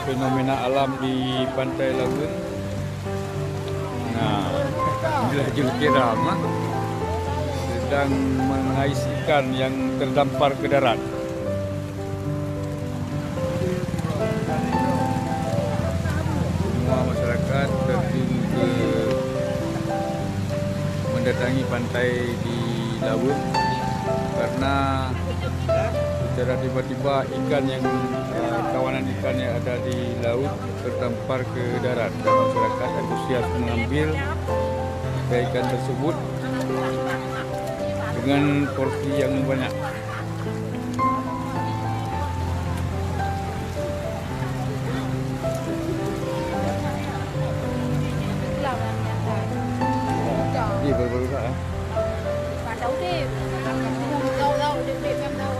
fenomena alam di Pantai Lagun. Nah, inilah Julkiram sedang mengais ikan yang terdampar ke darat. Semua masyarakat terjun ke mendatangi pantai di Lagun karena secara tiba-tiba ikan yang kawanan ikan yang ada di laut terdampar ke darat dan masyarakat antusias mengambil ikan tersebut dengan porsi yang banyak. Gì vừa hả? Bạn đấu thêm. Đâu, điểm em đâu.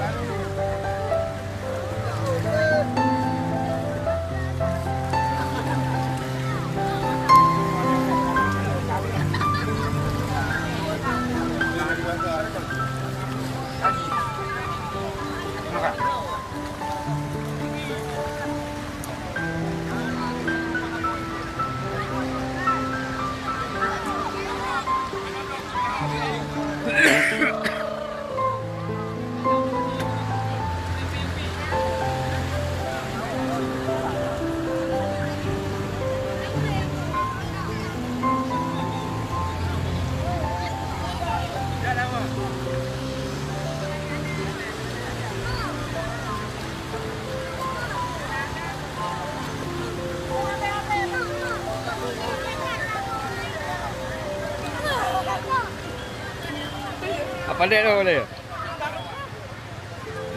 Apa dia tu dia?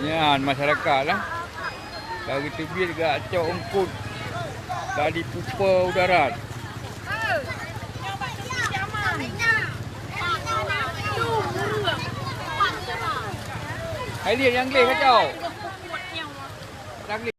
Ya, masyarakat lah. Dari tebing dekat Acau Ongkut. Dari pupa udara. Hai dia yang gay kacau.